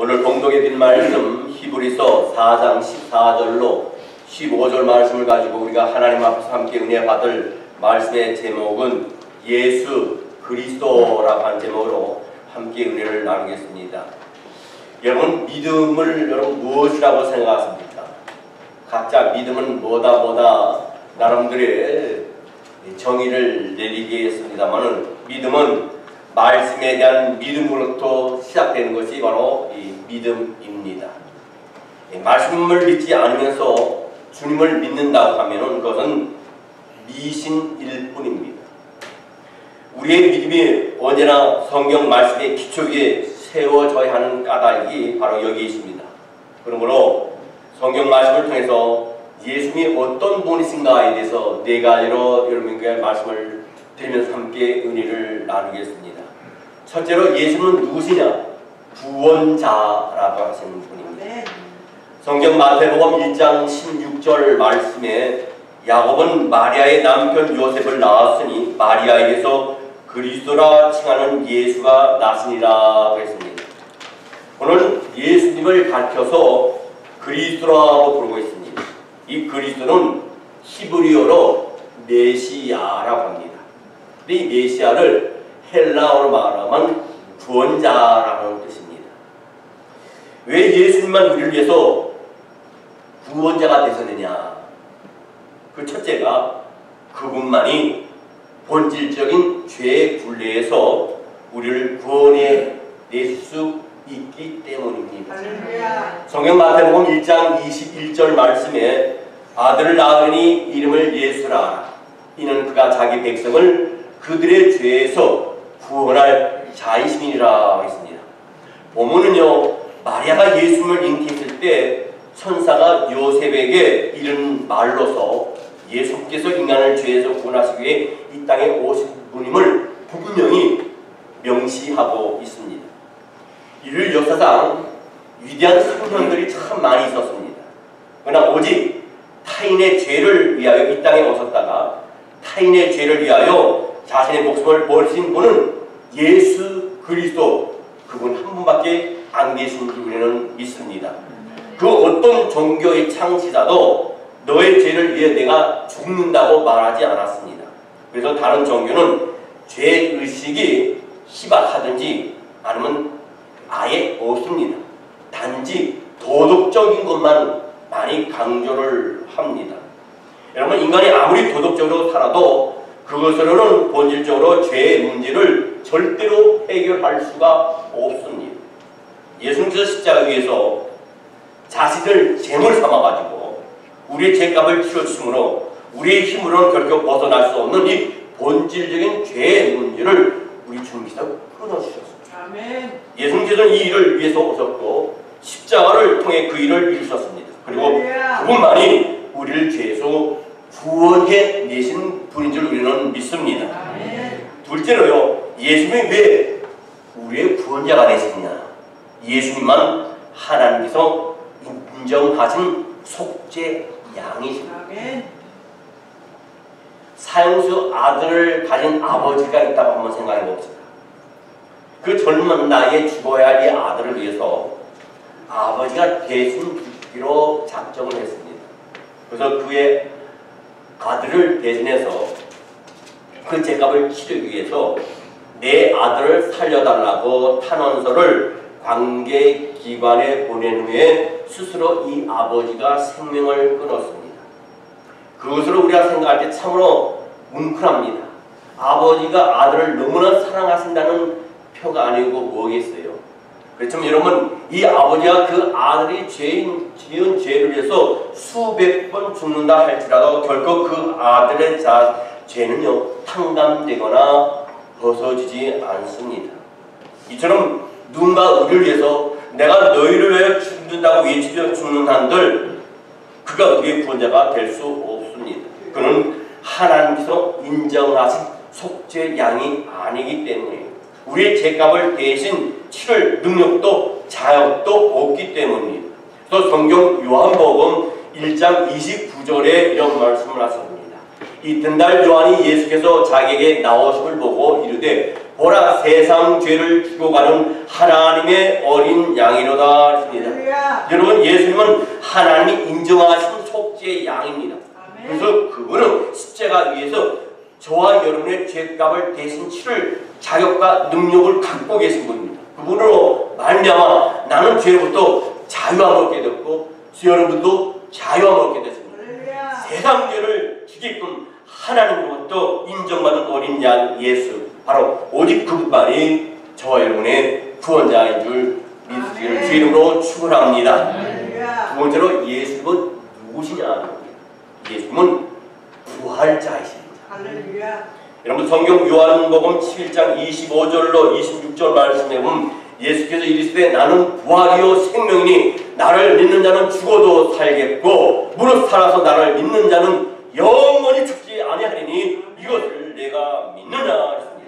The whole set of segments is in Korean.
오늘 봉독해 드린 말씀 히브리서 4장 14절로 15절 말씀을 가지고 우리가 하나님 앞에서 함께 은혜 받을 말씀의 제목은 예수 그리스도라고 하는 제목으로 함께 은혜를 나누겠습니다. 여러분, 믿음을 여러분 무엇이라고 생각하십니까? 각자 믿음은 뭐다 나름대로의 정의를 내리겠습니다만은 믿음은 말씀에 대한 믿음으로부터 시작되는 것이 바로 이 믿음입니다. 말씀을 믿지 않으면서 주님을 믿는다고 하면 그것은 미신일 뿐입니다. 우리의 믿음이 언제나 성경 말씀의 기초 위에 세워져야 하는 까닭이 바로 여기 있습니다. 그러므로 성경 말씀을 통해서 예수님이 어떤 분이신가에 대해서 네 가지로 여러분께 말씀을 드리면서 함께 은혜를 나누겠습니다. 첫째로 예수는 누구시냐? 구원자라고 하시는 분입니다. 성경 마태복음 1장 16절 말씀에 야곱은 마리아의 남편 요셉을 낳았으니 마리아에게서 그리스도라 칭하는 예수가 나시니라 했습니다. 오늘 예수님을 가르쳐서 그리스도라고 부르고 있습니다. 이 그리스도는 히브리어로 메시아라고 합니다. 근데 이 메시아를 헬라어로 말하면 구원자라는 뜻입니다. 왜 예수님만 우리를 위해서 구원자가 되셨느냐? 그 첫째가 그분만이 본질적인 죄의 굴레에서 우리를 구원해 낼 수 있기 때문입니다. 성경 마태복음 1장 21절 말씀에 아들을 낳으니 이름을 예수라. 이는 그가 자기 백성을 그들의 죄에서 구원할 자이심이라 했습니다. 보면은요, 마리아가 예수님을 잉태했을 때 천사가 요셉에게 이른 말로서 예수께서 인간을 죄에서 구원하시기 위해 이 땅에 오신 분임을 분명히 명시하고 있습니다. 이를 역사상 위대한 선현들이 참 많이 있었습니다. 그러나 오직 타인의 죄를 위하여 이 땅에 오셨다가 타인의 죄를 위하여 자신의 목숨을 버리신 분은 예수 그리스도, 그분 한 분밖에 안 계신 줄 우리는 믿습니다. 그 어떤 종교의 창시자도 너의 죄를 위해 내가 죽는다고 말하지 않았습니다. 그래서 다른 종교는 죄의식이 희박하든지 아니면 아예 없습니다. 단지 도덕적인 것만 많이 강조를 합니다. 여러분, 인간이 아무리 도덕적으로 살아도 그것으로는 본질적으로 죄의 문제를 절대로 해결할 수가 없습니다. 예수님께서 십자가 위에서 자신을 제물 삼아가지고 우리의 죄값을 치러주심으로 우리의 힘으로는 결코 벗어날 수 없는 이 본질적인 죄의 문제를 우리 주님께서 끊어주셨습니다. 아멘. 예수님께서는 이 일을 위해서 오셨고 십자가를 통해 그 일을 이루셨습니다. 그리고 그분만이 우리를 죄에서 구원해 내신 분인 줄 우리는 믿습니다. 아멘. 둘째로요, 예수님이 왜 우리의 구원자가 되시느냐? 예수님만 하나님께서 인정하신 속죄 양이십니다. 아멘. 사형수 아들을 가진 아버지가 있다고 한번 생각해 봅시다. 그 젊은 나이에 죽어야 할 이 아들을 위해서 아버지가 대신 죽기로 작정을 했습니다. 그래서 그의 아들을 대신해서 그 죄값을 치르기 위해서 내 아들을 살려달라고 탄원서를 관계기관에 보낸 후에 스스로 이 아버지가 생명을 끊었습니다. 그것으로 우리가 생각할 때 참으로 뭉클합니다. 아버지가 아들을 너무나 사랑하신다는 표가 아니고 뭐겠어요? 그렇지만 여러분, 이 아버지가 그 아들이 지은 죄를 위해서 수백 번 죽는다 할지라도 결코 그 아들의 죄는요 탕감되거나 벗어지지 않습니다. 이처럼 누군가 우리를 위해서 내가 너희를 위해 죽는다고 외치며 죽는 한들 그가 우리의 구원자가 될 수 없습니다. 그는 하나님께서 인정하신 속죄 양이 아니기 때문에 우리의 죄값을 대신 치를 능력도 자격도 없기 때문입니다. 그래서 성경 요한복음 1장 29절에 이런 말씀을 하십니다. 이튿날 요한이 예수께서 자기에게 나오심을 보고 이르되 보라, 세상 죄를 죽어가는 하나님의 어린 양이로다 여러분, 예수님은 하나님이 인정하신 속죄의 양입니다. 그래서 그분은 십자가 위에서 저와 여러분의 죄값을 대신 치를 자격과 능력을 갖고 계신 분입니다. 그분으로 말미암아 나는 죄로부터 자유함을 얻게 됐고 여러분도 자유함을 얻게 됐습니다. 세상 죄를 지게끔 하나님으로부터 인정받은 어린 양 예수, 바로 오직 그분만이 저와 여러분의 구원자인 줄 믿으시기를 주 이름으로 축원합니다. 두 번째로 예수님은 누구시냐 하는 겁니다. 예수님은 부활자이십니다. 여러분, 성경 요한복음 11장 25절로 26절 말씀에 보면 예수께서 이르시되 나는 부활이요 생명이니 나를 믿는 자는 죽어도 살겠고 무릇 살아서 나를 믿는 자는 영원히 죽지 아니하리니 이것을 내가 믿느냐 했습니다.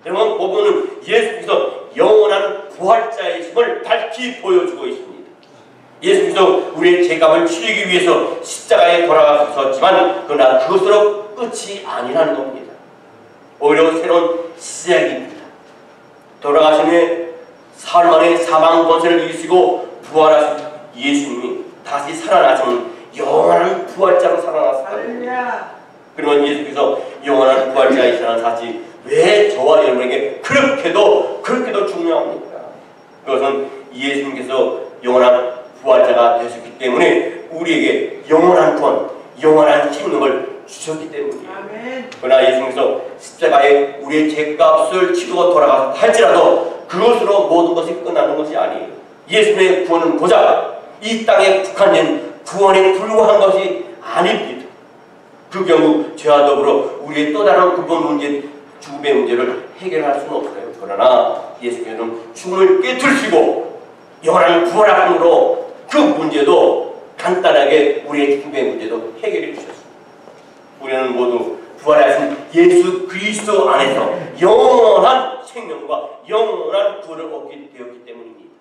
여러분, 그분은 예수께서 영원한 부활자이심을 밝히 보여주고 있습니다. 예수께서 우리의 죄값을 치르기 위해서 십자가에 돌아가셨지만 그러나 그것으로 끝이 아니라는 겁니다. 오히려 새로운 시작입니다. 돌아가신 후에 사흘 만에 사망 권세를 이기시고 부활하신 예수님이 다시 살아나시는 영원한 부활자로 살아났습니다. 그러면 예수께서 영원한 부활자이시라는 사실이 왜 저와 여러분에게 그렇게도 중요합니까? 그것은 예수님께서 영원한 부활자가 되셨기 때문에 우리에게 영원한 구원, 영원한 생명을 주셨기 때문이에요. 그러나 예수님께서 십자가에 우리의 죄값을 치르고 돌아가서 할지라도 그것으로 모든 것이 끝나는 것이 아니에요. 예수님의 구원은 고작 이 땅에 국한된 구원에 불과한 것이 아닙니다. 그 경우 죄와 더불어 우리의 또 다른 근본 문제, 죽음의 문제를 해결할 수는 없어요. 그러나 예수께서는 죽음을 깨뜨리시고 영원한 부활하심으로 그 문제도 간단하게 우리의 죽음의 문제도 해결해 주셨습니다. 우리는 모두 부활하신 예수 그리스도 안에서 영원한 생명과 영원한 구원을 얻게 되었기 때문입니다.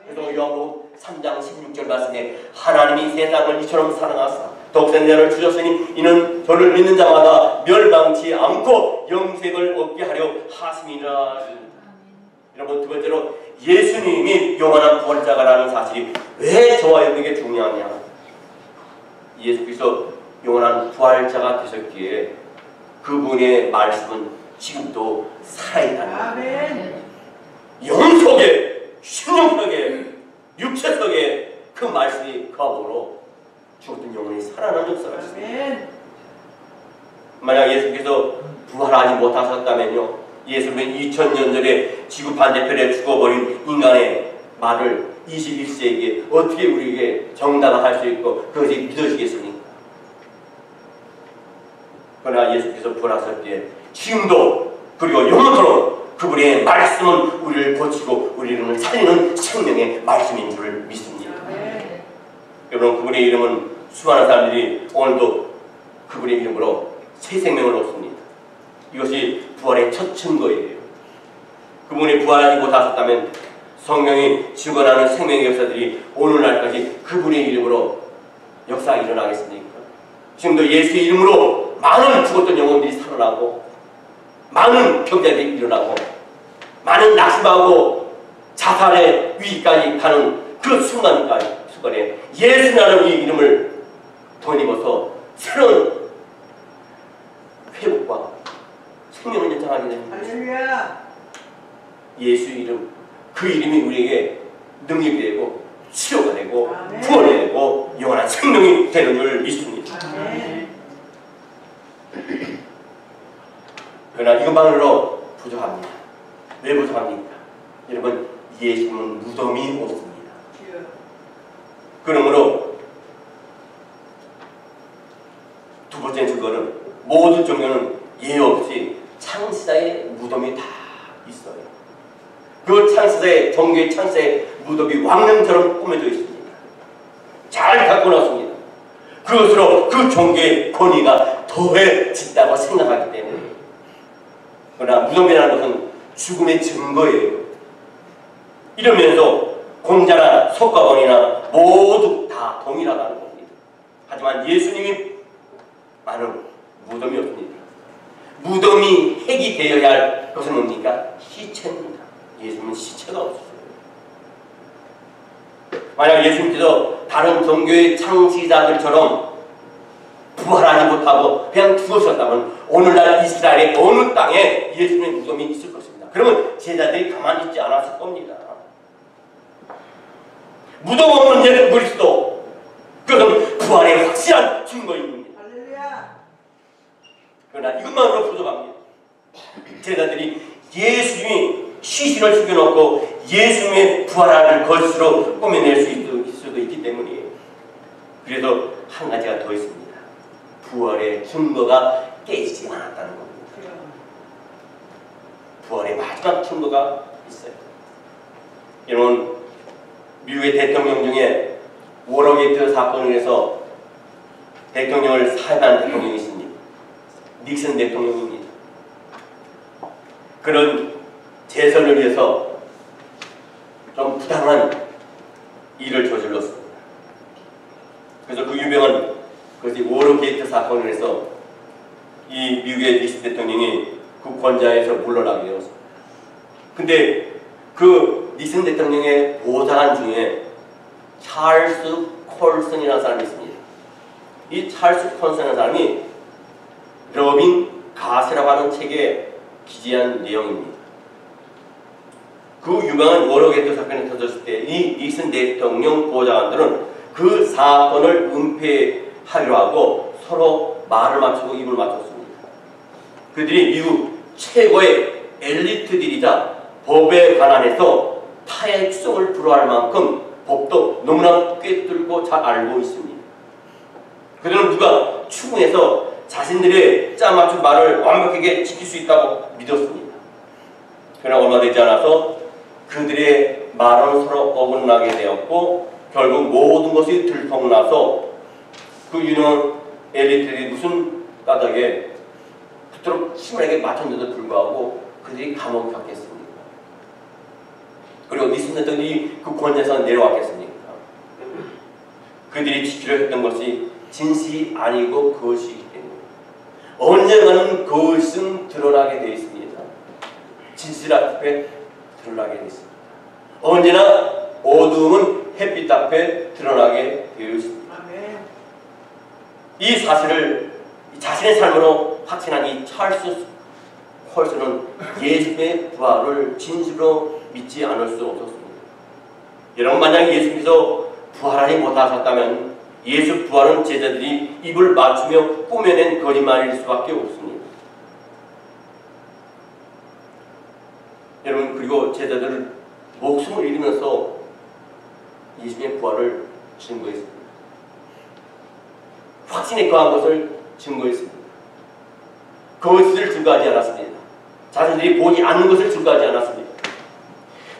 그래서 요한복음 3장 16절 말씀에 하나님이 세상을 이처럼 사랑하사 독생자를 주셨으니 이는 저를 믿는 자마다 멸망치 않고 영생을 얻게 하려 하심이라. 여러분, 두 번째로 예수님이 영원한 부활자가라는 사실이 왜 저와 여러분에게 중요하냐? 예수께서 영원한 부활자가 되셨기에 그분의 말씀은 지금도 살아있다는 겁니다. 영 속에, 심령 속에, 육체 속에 그 말씀이 거함으로 죽었던 영혼이 살아나는 역사가 있습니다. 만약 예수께서 부활하지 못하셨다면요, 예수님은 2000년 전에 지구 반대편에 죽어버린 인간의 말을 21세기에 어떻게 우리에게 정당화할 수 있고 그것이 믿어지겠습니까? 그러나 예수께서 부활하실 때 지금도 그리고 영원토록 그분의 말씀은 우리를 고치고 우리를 살리는 생명의 말씀인 줄 믿습니다. 여러분, 그분의 이름은 수많은 사람들이 오늘도 그분의 이름으로 새 생명을 얻습니다. 이것이 부활의 첫 증거예요. 그분이 부활하지 못하셨다면 성령이 증언하는 생명의 역사들이 오늘날까지 그분의 이름으로 역사가 일어나겠습니까? 지금도 예수의 이름으로 많은 죽었던 영혼들이 살아나고 많은 병자들이 일어나고 많은 낙심하고 자살의 위기까지 가는 그 순간에 예수라는 이 이름을 덧입어서 새로운 회복과 생명을 연장하게 됩니다. 예수 이름, 그 이름이 우리에게 능력이 되고 치료가 되고 구원이 되고 영원한 생명이 되는 줄 믿습니다. 그러나 이것만으로 부족합니다. 왜 부족합니까? 여러분, 예수님은 무덤이 없습니다. 그러므로 두 번째 증거는 모든 종교는 예외 없이 창세자의 무덤이 다 있어요. 그 창세자의, 종교의 창세자의 무덤이 왕릉처럼 꾸며져 있습니다. 잘 갖고 놨습니다. 그것으로 그 종교의 권위가 더해진다고 생각하기 때문에. 그러나 무덤이라는 것은 죽음의 증거예요. 이러면서 공자나 석가모니나 모두 다 동일하다는 겁니다. 하지만 예수님이 많은 무덤이 없습니다. 무덤이 핵이 되어야 할 것은 뭡니까? 시체입니다. 예수님은 시체가 없어요. 만약 예수님께서 다른 종교의 창시자들처럼 부활하지 못하고 그냥 죽으셨다면 오늘날 이스라엘의 어느 땅에 예수님의 무덤이 있을 것입니다. 그러면 제자들이 가만히 있지 않았을 겁니다. 무덤 없는 예수 그리스도, 그것은 부활의 확실한 증거입니다. 그러나 이것만으로 부족합니다. 제자들이 예수님이 시신을 죽여놓고 예수님의 부활을 것으로 꾸며낼 수도 있기 때문이에요. 그래서 한 가지가 더 있습니다. 부활의 증거가 깨지지 않았다는 겁니다. 부활의 마지막 증거가 있어요. 여러분, 미국의 대통령 중에 워터게이트 사건을 해서 대통령을 사임한 대통령이 있습니다. 닉슨 대통령입니다. 그런 재선을 위해서 좀 부당한 일을 저질렀습니다. 그래서 그 유명한 그것이 워터게이트 사건을 해서 이 미국의 닉슨 대통령이 그 권좌에서 물러나게 되었습니다. 근데 그 닉슨 대통령의 보좌관 중에 찰스 콜슨이라는 사람이 있습니다. 이 찰스 콜슨이라는 사람이 러빙 가세라고 하는 책에 기재한 내용입니다. 그 유명한 워터게이트 사건이 터졌을 때 이 닉슨 대통령 보좌관들은 그 사건을 은폐하기로 하고 서로 말을 맞추고 입을 맞췄습니다. 그들이 미국 최고의 엘리트들이자 법에 관한해서 타의 추종을 불허할 만큼 법도 너무나 꿰뚫고 잘 알고 있습니다. 그들은 누가 추궁해서 자신들의 짜맞춘 말을 완벽하게 지킬 수 있다고 믿었습니다. 그러나 얼마 되지 않아서 그들의 말은 서로 어긋나게 되었고 결국 모든 것이 들통나서 그 유능한 엘리트들이 무슨 까닭에 그토록 심하게 맞췄는데도 불구하고 그들이 감옥에 갔겠습니까? 그리고 닉슨 대통령이 그 권좌에서 내려왔겠습니까? 그들이 지키려 했던 것이 진실이 아니고 거짓이기 때문에 언젠가는 거짓은 드러나게 되어 있습니다. 진실 앞에 드러나게 되어 있습니다. 언제나 어두움은 햇빛 앞에 드러나게 되어 있습니다. 이 사실을 자신의 삶으로 확신한 이 찰스 콜슨은 예수의 부활을 진실로 믿지 않을 수 없었습니다. 여러분, 만약 예수께서 부활하지 못하셨다면 예수 부활은 제자들이 입을 맞추며 꾸며낸 거짓말일 수밖에 없습니다. 여러분, 그리고 제자들은 목숨을 잃으면서 예수님의 부활을 증거했습니다. 확신에 거한 것을 증거했습니다. 그것을 증거하지 않았습니다. 자신들이 보지 않는 것을 증거하지 않았습니다.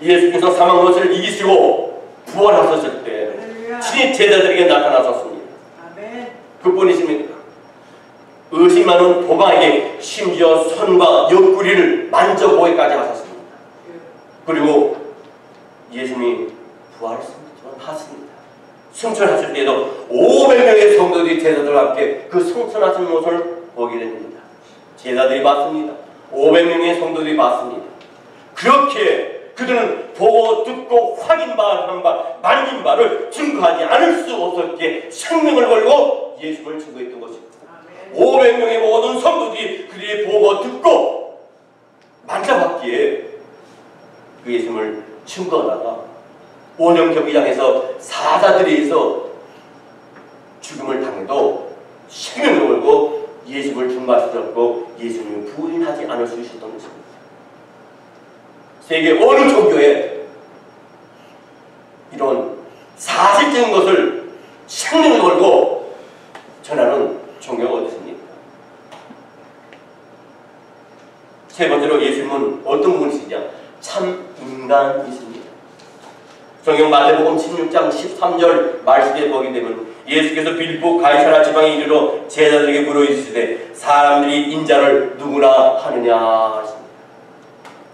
예수께서 사망 것을 이기시고 부활하셨을 때 친히 제자들에게 나타나셨습니다. 그뿐이십니까? 의심하는 도마에게 심지어 손과 옆구리를 만져보기까지 하셨습니다. 그리고 예수님이 부활하셨습니다. 승천하실 때에도 500명의 성도들이 제자들과 함께 그 승천하신 모습을 보게 됩니다. 제자들이 봤습니다. 500명의 성도들이 봤습니다. 그렇게 그들은 보고 듣고 확인 한 바, 만진 바를 증거하지 않을 수 없었기에 생명을 걸고 예수를 증거했던 것입니다. 500명의 모든 성도들이 그들이 보고 듣고 만져봤기에 그 예수를 증거하다가 원형 경기장에서 사자들에 의해서 죽음을 당해도 생명을 걸고 예수를 증거하셨고 예수님을 부인하지 않을 수 있었던 것입니다. 세계 어느 종교에 이런 사실적인 것을 생명을 걸고 전하는 종교가 어디 있습니까? 세 번째로 예수님은 어떤 분이시냐? 참 인간이십니다. 성경 마태복음 16장 13절 말씀에 보게 되면 예수께서 빌립보 가이사랴 지방에 이르러 제자들에게 물어 이르시되 사람들이 인자를 누구나 하느냐 하십니다.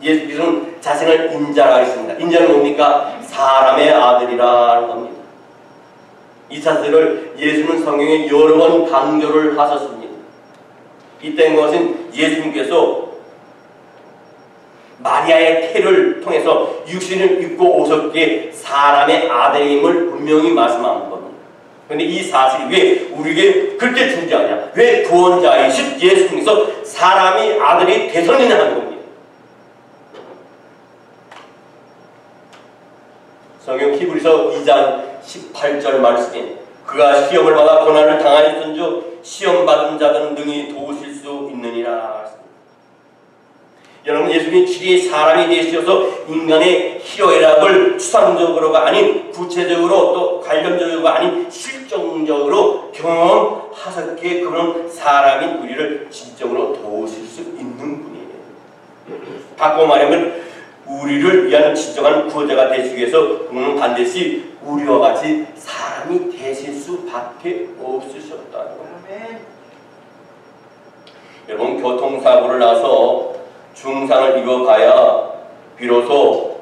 예수께서는 자신을 인자라 하셨습니다. 인자는 뭡니까? 사람의 아들이라는 겁니다. 이 사실을 예수는 성경에 여러 번 강조를 하셨습니다. 이때인 것은 예수님께서 마리아의 태를 통해서 육신을 입고 오셨기에 사람의 아들임을 분명히 말씀하는 겁니다. 그런데 이 사실이 왜 우리에게 그렇게 중요하냐? 왜 구원자이신 예수님께서 사람이 아들이 되셨느냐 하는 겁니다. 성경 히브리서 2장 18절 말씀에 그가 시험을 받아 고난을 당하였은즉 시험받은 자들은 능히 도우실 수 있느니라. 여러분, 예수님이 진리의 사람이 되시어서 인간의 희로애락을 추상적으로가 아닌 구체적으로 또 관념적으로가 아닌 실정적으로 경험하셨기에 그런 사람인 우리를 진정으로 도우실 수 있는 분이에요. 바꿔 말하면 우리를 위한 진정한 구원자가 되시기 위해서 그는 반드시 우리와 같이 사람이 되실 수밖에 없으셨다는 거예요. 여러분, 교통사고를 나서 중상을 입어봐야 비로소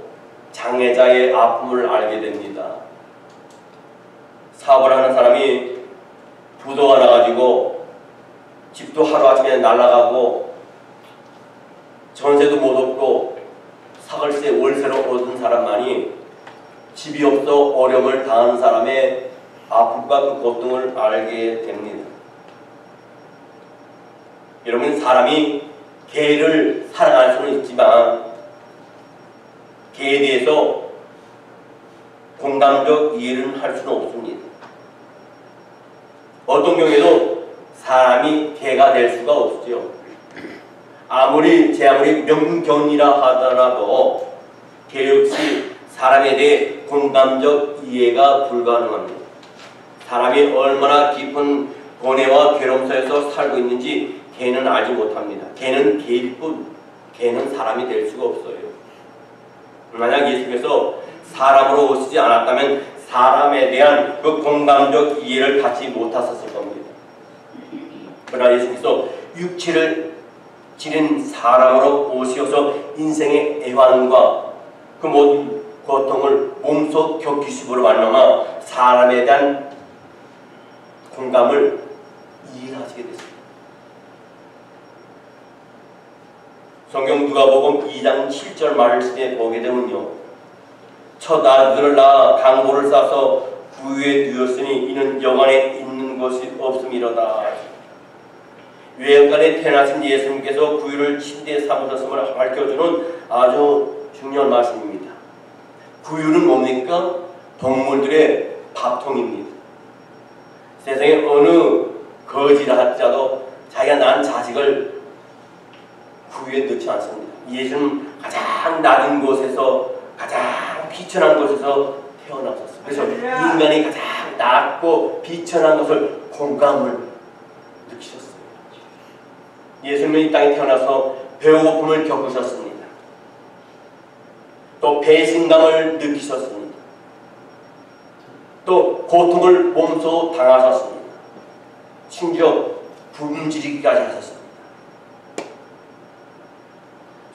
장애자의 아픔을 알게 됩니다. 사업을 하는 사람이 부도가 나가지고 집도 하루아침에 날아가고 전세도 못 얻고 사월세 월세로 얻은 사람만이 집이 없어 어려움을 당하는 사람의 아픔과 그 고통을 알게 됩니다. 여러분, 사람이 개를 사랑할 수는 있지만 개에 대해서 공감적 이해를 할 수는 없습니다. 어떤 경우에도 사람이 개가 될 수가 없죠. 아무리 명견이라 하더라도 개 역시 사람에 대해 공감적 이해가 불가능합니다. 사람이 얼마나 깊은 고뇌와 괴로움 속에서 살고 있는지 개는 알지 못합니다. 개는 개일 뿐, 개는 사람이 될 수가 없어요. 만약 예수께서 사람으로 오시지 않았다면 사람에 대한 그 공감적 이해를 갖지 못하셨을 겁니다. 그러나 예수께서 육체를 지닌 사람으로 오시어서 인생의 애환과 그 모든 고통을 몸소 겪으심으로 말미암아 사람에 대한 공감을 이해하시게 됐습니다. 성경 누가복음 2장 7절 말씀에 보게 되면요, 첫 아들을 낳아 강보를 싸서 구유에 누웠으니 이는 영안에 있는 것이 없음이로다. 외양간에 태어나신 예수님께서 구유를 침대에 삼으셨음을 밝혀주는 아주 중요한 말씀입니다. 구유는 뭡니까? 동물들의 밥통입니다. 세상에 어느 거지라 자도 자기가 낳은 자식을 구유에 넣지 않습니다. 예수는 가장 낮은 곳에서 가장 비천한 곳에서 태어나셨습니다. 그래서 인간이 가장 낮고 비천한 것을 공감을 느끼셨습니다. 예수님은 이 땅에 태어나서 배고픔을 겪으셨습니다. 또 배신감을 느끼셨습니다. 또 고통을 몸소 당하셨습니다. 심지어 굶주리기까지 하셨습니다.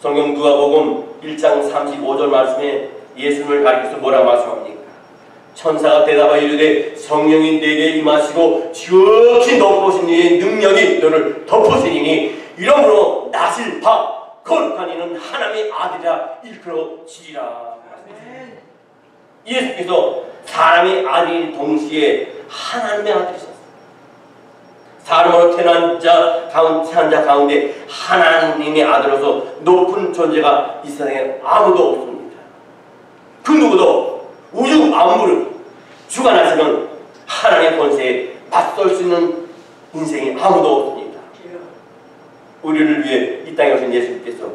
성경 누가복음 1장 35절 말씀에 예수님을 가리켜서 뭐라고 말씀합니까? 천사가 대답하여 이르되 성령이 내게 임하시고 지극히 높으신 이의 능력이 너를 덮으시니 이러므로 낮을 바 거룩한 이는 하나님의 아들이라 일컬어지리라. 예수께서 사람의 아들인 동시에 하나님의 아들이셨어요. 사람으로 태어난 자 가운데 하나님의 아들로서 높은 존재가 이 세상에 아무도 없습니다. 그 누구도 우주 만물을 주관하시는 하나님의 권세에 맞설 수 있는 인생이 아무도 없습니다. 우리를 위해 이 땅에 오신 예수님께서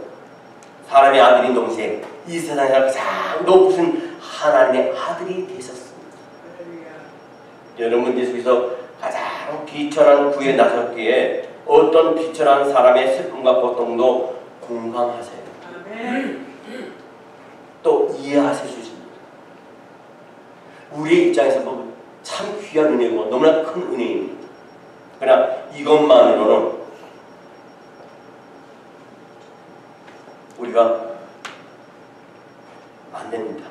사람의 아들인 동시에 이 세상에 가장 높으신 하나님의 아들이 되셨습니다. 여러분, 예수께서 가장 비천한 구에 나섰기에 어떤 비천한 사람의 슬픔과 고통도 공감하세요. 또 이해하실 수 있습니다. 우리의 입장에서 보면 참 귀한 은혜고 너무나 큰 은혜입니다. 그러나 이것만으로는 우리가 안 됩니다.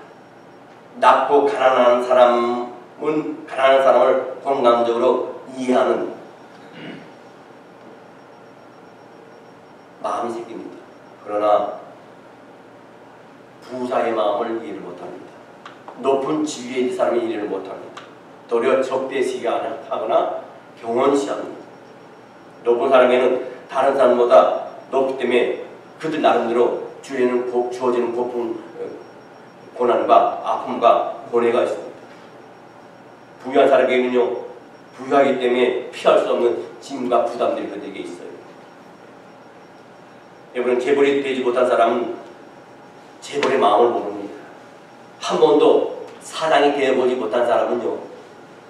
낮고 가난한 사람은 가난한 사람을 공감적으로 이해하는 마음이 생깁니다. 그러나 부자의 마음을 이해를 못합니다. 높은 지위에 있는 사람이 이해를 못합니다. 도리어 적대시하거나 경원시합니다. 높은 사람에는 다른 사람보다 높기 때문에 그들 나름대로 주어지는 고통, 고난과 아픔과 고뇌가 있습니다. 부유한 사람에게는요, 부유하기 때문에 피할 수 없는 짐과 부담들이 그들에게 있어요. 여러분, 재벌이 되지 못한 사람은 재벌의 마음을 모릅니다. 한 번도 사장이 되어보지 못한 사람은요,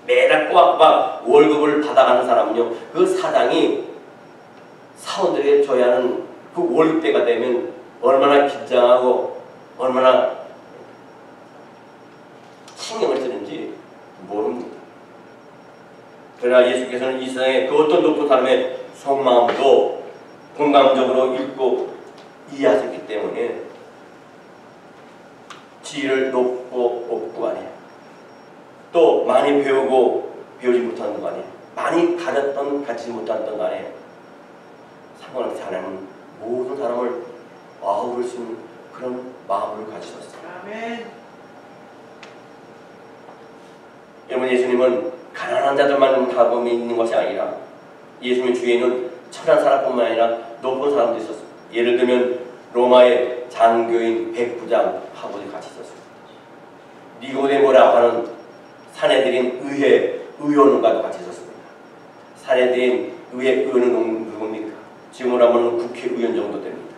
매달 꼬박꼬박 월급을 받아가는 사람은요, 그 사장이 사원들에게 줘야 하는 그 월급대가 되면 얼마나 긴장하고 얼마나 신경을 쓰는지 모릅니다. 그러나 예수께서는 이 세상에 그 어떤 높은 사람의 속마음도 공감적으로 읽고 이해하셨기 때문에 지위를 높고 높고 아니에요. 또 많이 배우고 배우지 못하는 거 아니에요. 많이 가졌던 가지지 못했던 거 아니에요. 상관없이 하나님은 모든 사람을 아우를 수 있는 그런 마음을 가지셨어요. 아멘. 여러분, 예수님은 가난한 자들만 하고 있는 것이 아니라 예수님 주위에는 천한 사람뿐만 아니라 높은 사람도 있었습니다. 예를 들면 로마의 장교인 백부장하고도 같이 있었습니다. 니고데모라고 하는 사내들인 의원과도 같이 있었습니다. 사내들인 의원은 누굽니까? 지금으로 하면 국회의원 정도 됩니다.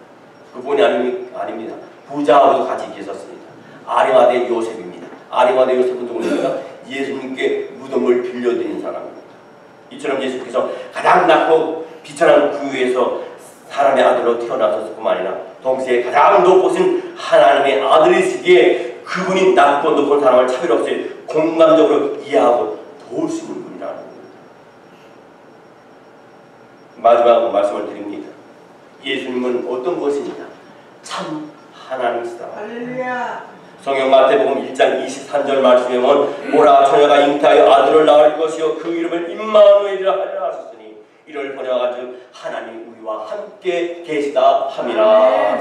그분이 아닙니다. 부자하고도 같이 계셨습니다. 아리마대 요셉입니다. 아리마대 요셉은 누굽니까? 예수님께 무덤을 빌려드린 사람입니다. 이처럼 예수께서 가장 낮고 비천한 구유에서 사람의 아들로 태어나셨을 뿐만 아니라 동시에 가장 높으신 하나님의 아들이시기에 그분이 낮고 높은 사람을 차별 없이 공감적으로 이해하고 도울 수 있는 분이라는 겁니다. 마지막 말씀을 드립니다. 예수님은 어떤 것이냐? 참 하나님이시다. 할렐루야. 성경 마태복음 1장 23절 말씀에 보면 보라 처녀가 잉태하여 아들을 낳을 것이요 그 이름을 임마누엘이라 하리라 하셨으니 이를 번역하여 하나님 우리와 함께 계시다 함이라.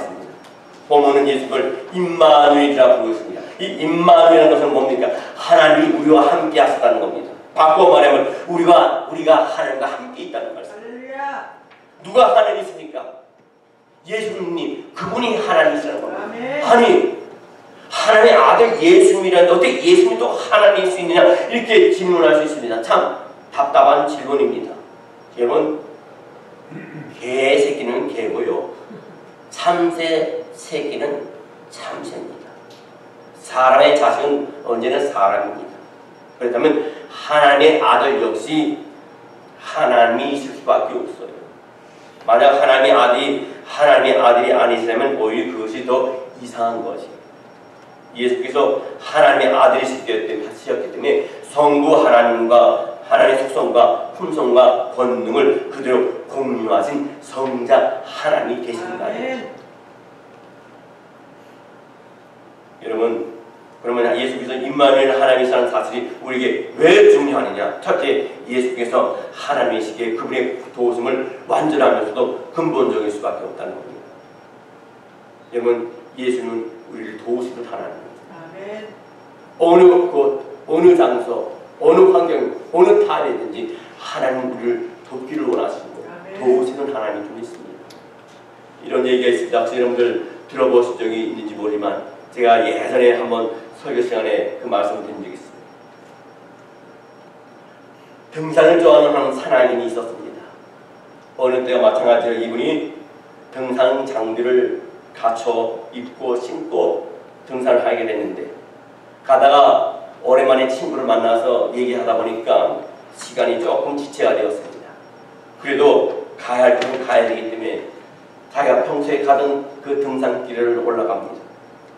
본문은 예수를 임마누엘이라 부르셨습니다. 이 임마누엘이라는 것은 뭡니까? 하나님이 우리와 함께 하셨다는 겁니다. 바꿔 말하면 우리가 하나님과 함께 있다는 말씀입니다. 누가 하나님이십니까? 예수님, 그분이 하나님이시라는 겁니다. 아니, 하나님의 아들 예수님이라는데 어떻게 예수님이 또 하나님일 수 있느냐, 이렇게 질문할 수 있습니다. 참 답답한 질문입니다. 여러분, 개 새끼는 개고요, 참새 새끼는 참새입니다. 사람의 자식은 언제나 사람입니다. 그렇다면 하나님의 아들 역시 하나님이 있을 수밖에 없어요. 만약 하나님의 아들이 아니시라면 오히려 그것이 더 이상한 것이. 예수께서 하나님의 아들이셨기 때문에 성부 하나님과 하나님의 속성과 품성과 권능을 그대로 공유하신 성자 하나님이 계십니다. 여러분, 그러면 예수께서 임마누엘 하나님이시라는 사실이 우리에게 왜 중요하느냐? 첫째, 예수께서 하나님이시기에 그분의 도우심을 완전하면서도 근본적일 수밖에 없다는 겁니다. 여러분, 예수는 우리를 도우시는 하나님입니다. 어느 곳, 어느 장소, 어느 환경, 어느 타일이든지 하나님 우리를 돕기를 원하시고 도우시는 하나님이 좀 있습니다. 이런 얘기가 있습니다. 혹시 여러분들 들어보신 적이 있는지 모르지만 제가 예전에 한번 설교 시간에 그 말씀을 드린 적이 있습니다. 등산을 좋아하는 사나님이 있었습니다. 어느 때와 마찬가지로 이분이 등산 장비를 갖춰 입고 신고 등산을 하게 됐는데, 가다가 오랜만에 친구를 만나서 얘기하다 보니까 시간이 조금 지체가 되었습니다. 그래도 가야 할 때는 가야 되기 때문에 자기가 평소에 가던 그 등산길을 올라갑니다.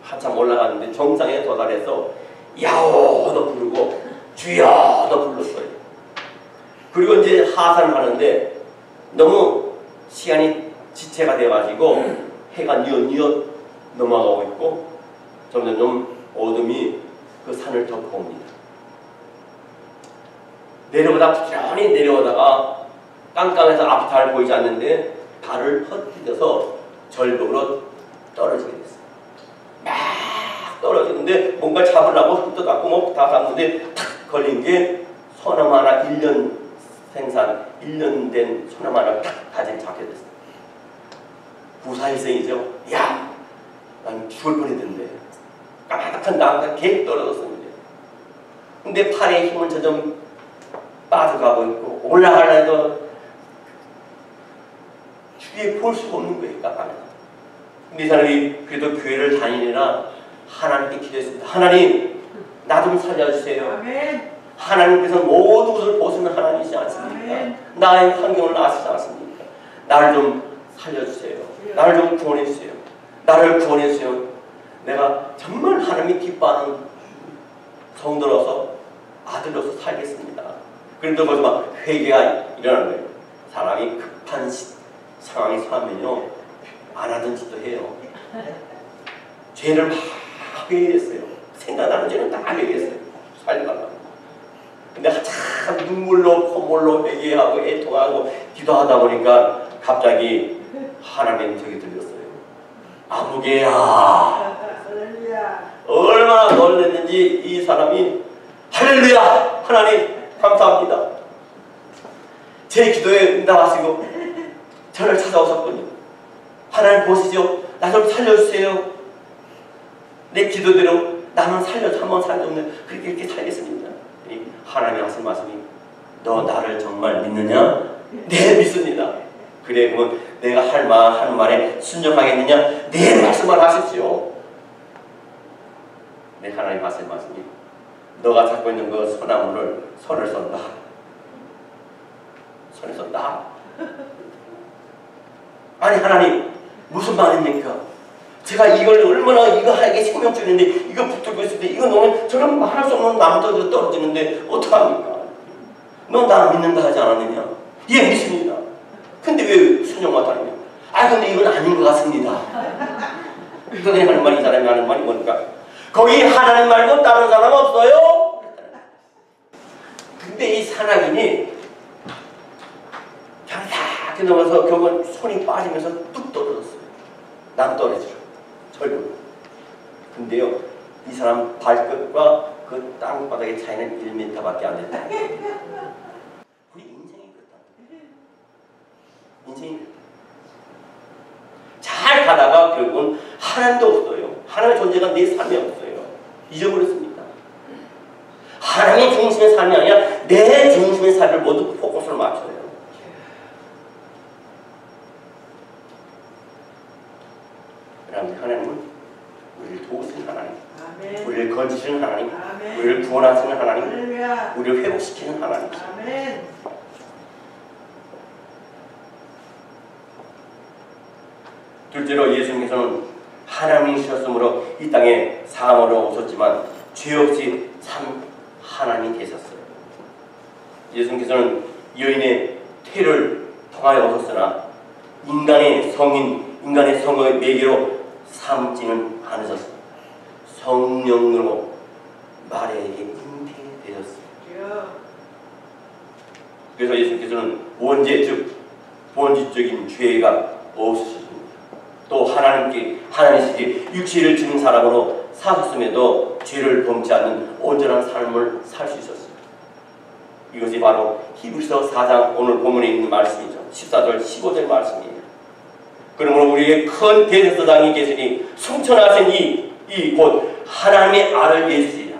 한참 올라갔는데 정상에 도달해서 야호도 부르고 주여도 불렀어요. 그리고 이제 하산을 하는데 너무 시간이 지체가 되어가지고 해가 뉘엿뉘엿 넘어가고 있고 점점 어둠이 그 산을 덮어옵니다. 부지런히 내려오다가 깜깜해서 앞이 잘 보이지 않는데 발을 헛디뎌서 절벽으로 떨어지게 됐어요. 있는데 뭔가 잡으려고 흙도 닦고 뭐 다 닦는데 탁 걸린 게 소나무 하나 1년 생산 1년 된 소나무 하나 탁 가지고 잡게 됐어요. 부사일생이죠. 야, 난 죽을 뻔했는데 까마득한 나무가 계속 떨어졌었는데 근데 팔에 힘은 점점 빠져가고 있고 올라가려 해도 주위에 볼 수가 없는 거예요. 깜깜해서. 근데 이 사람이 그래도 교회를 다니느라 하나님께 기도했습니다. 하나님, 나 좀 살려주세요. 아멘. 하나님께서 모든 것을 보시는 하나님이시지 않습니까? 아멘. 나의 나의 환경을 아시지 않습니까? 나를 좀 살려주세요. 나를 좀 구원해주세요. 나를 구원해주세요. 내가 정말 하나님이 기뻐하는 성도로서 아들로서 살겠습니다. 그런데 벌써 막 회개가 일어나는 거예요. 사람이 급한 상황이 처하면요 안 하던 짓도 해요. 죄를 막 회개했어요. 생각나는 죄는 다 회개했어요. 살려달라고. 근데 참 눈물로 콧물로 회개하고 애통하고 기도하다 보니까 갑자기 하나님 저기 들렸어요. 아무개야. 얼마나 놀랐는지 이 사람이 할렐루야! 하나님 감사합니다. 제 기도에 응답하시고 저를 찾아오셨군요. 하나님 보시죠. 나 좀 살려주세요. 내 기도대로 나만 살려줘. 한번 살려주면 그렇게 이렇게 살겠습니다. 하나님이 하신 말씀이 너 나를 정말 믿느냐? 네, 믿습니다. 그래, 그러면 내가 하는 말에 순종하겠느냐? 네, 말씀만 하십시오. 네, 하나님 하신 말씀이 너가 잡고 있는 그 소나무를 손을 쏜다. 손을 쏜다. 아니 하나님 무슨 말입니까? 제가 이걸 얼마나 이거 하게 생명 주는데 이거 붙들고 있을 때 이거 놓으면 저런 말할 수 없는 나무도 떨어지는데 어떡합니까? 너 나 믿는다 하지 않았느냐? 예, 믿습니다. 근데 왜 순종 못하느냐? 아 근데 이건 아닌 것 같습니다. 그게 하는 말이 이 사람이 하는 말이 뭐니까? 거기 하나님 말고 다른 사람 없어요? 근데 이 산악인이 그냥 다 넘어서 결국은 손이 빠지면서 뚝 떨어졌어요. 낭떠러지로 절벽. 근데요 이 사람 발끝과 그 땅바닥의 차이는 1m밖에 안 됐다. 우리 인생이 그렇다. 인생이 그렇다. 잘 가다가 결국은 하나님도 없어요. 하나님의 존재가 내 삶에 없어요. 잊어버렸습니다. 하나님의 중심의 삶이 아니라 내 중심의 삶을 모두 포커스를 맞춰요. 그러면 하나님은 우리를 도우시는 하나님, 아멘. 우리를 건지시는 하나님, 아멘. 우리를 구원하시는 하나님, 할렐루야. 우리를 회복시키는 하나님. 아멘. 둘째로 예수님께서는 하나님이셨으므로 이 땅에 사람으로 오셨지만 죄 없이 참 하나님이 계셨어요. 예수님께서는 여인의 태를 통하여 오셨으나 인간의 성의 매개로 삼지는 않으셨어요. 성령으로 마리아에게 잉태되셨어요. 그래서 예수님께서는 원죄 즉 본질적인 죄가 없으셨습니다. 또 하나님께 육신을 지닌 사람으로 사셨음에도 죄를 범치 않는 온전한 삶을 살 수 있었습니다. 이것이 바로 히브리서 4장 오늘 본문에 있는 말씀이죠. 14절 15절 말씀이에요. 그러므로 우리에게 큰 대제사장이 계시니 승천하신 이 곧 하나님의 아들 예수시라.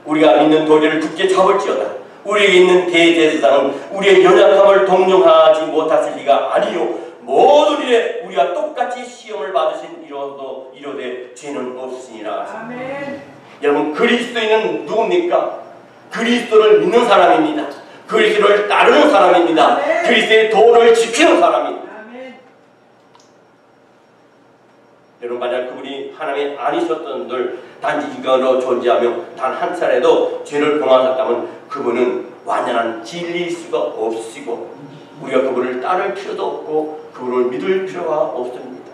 우리가 믿는 도리를 굳게 잡을지어다. 우리에게 있는 대제사장은 우리의 연약함을 동정하지 못하실 리가 아니요 모든 일에 우리가 똑같이 시험을 받으신 이로되 죄는 없으니라. 아멘. 여러분 그리스도인은 누굽니까? 그리스도를 믿는 사람입니다. 그리스도를 따르는 사람입니다. 아멘. 그리스도의 도를 지키는 사람입니다. 아멘. 여러분 만약 그분이 하나님이 아니셨던들 단지 인간으로 존재하며 단 한 차례도 죄를 범하셨다면 그분은 완전한 진리일 수가 없으시고 우리가 그분을 따를 필요도 없고 그분을 믿을 필요가 없습니다.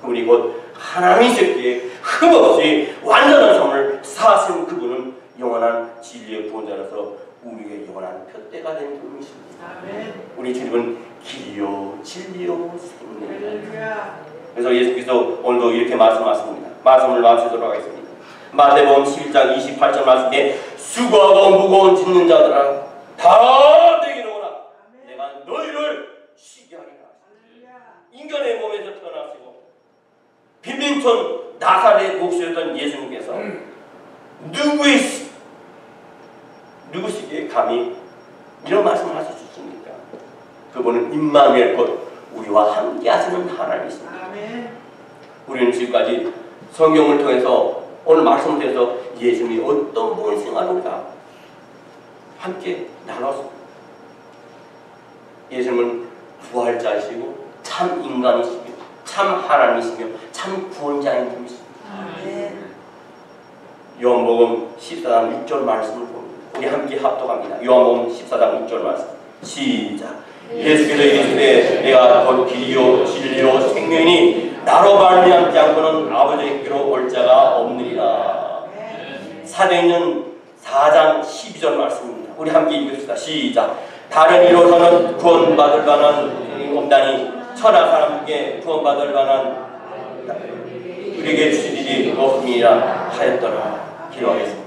그분이 곧 하나님이셨기에 흠없이 완전한 삶을 사신 그분은 영원한 진리의 구원자로서 우리의 영원한 표대가 된 분이십니다. 아멘. 우리 주님은 길이요 진리요 생명이다. 할렐루야. 그래서 예수께서 오늘도 이렇게 말씀하십니다. 말씀을 마치도록 하겠습니다. 마태복음 11장 28절 말씀에 수고하고 무거운 짓는 자들아 다 내게로 오라. 내가 너희를 쉬게 하리라. 인간의 몸에서 태어나시고 빈민촌 나사렛 목수였던 예수님께서 누구시기에 감히 이런 말씀을 하실 수 있습니까? 그분은 임마누엘 곧 우리와 함께 하시는 하나님이십니다. 우리는 지금까지 성경을 통해서 오늘 말씀을 통해서 예수님이 어떤 분을 생각하는가 함께 나눴습니다. 예수님은 부활자이시고 참 인간이시며 참 하나님이시며 참 구원자인 분이십니다. 요한복음 14장 6절 말씀을 봅니다. 우리 함께 합독합니다. 요한복음 14장 6절 말씀 시작. 예수께서 이르시되 내가 곧 길이요 진리요 생명이니 나로 말미암지 않고는 아버지께로 올 자가 없느니라. 사도행전 4장 12절 말씀입니다. 우리 함께 읽읍시다. 시작. 다른 이로서는 구원받을 만한 없다니 천하 사람에게 구원받을 만한 우리에게 주실 일이 없음이라 하였더라. 기도하겠습니다.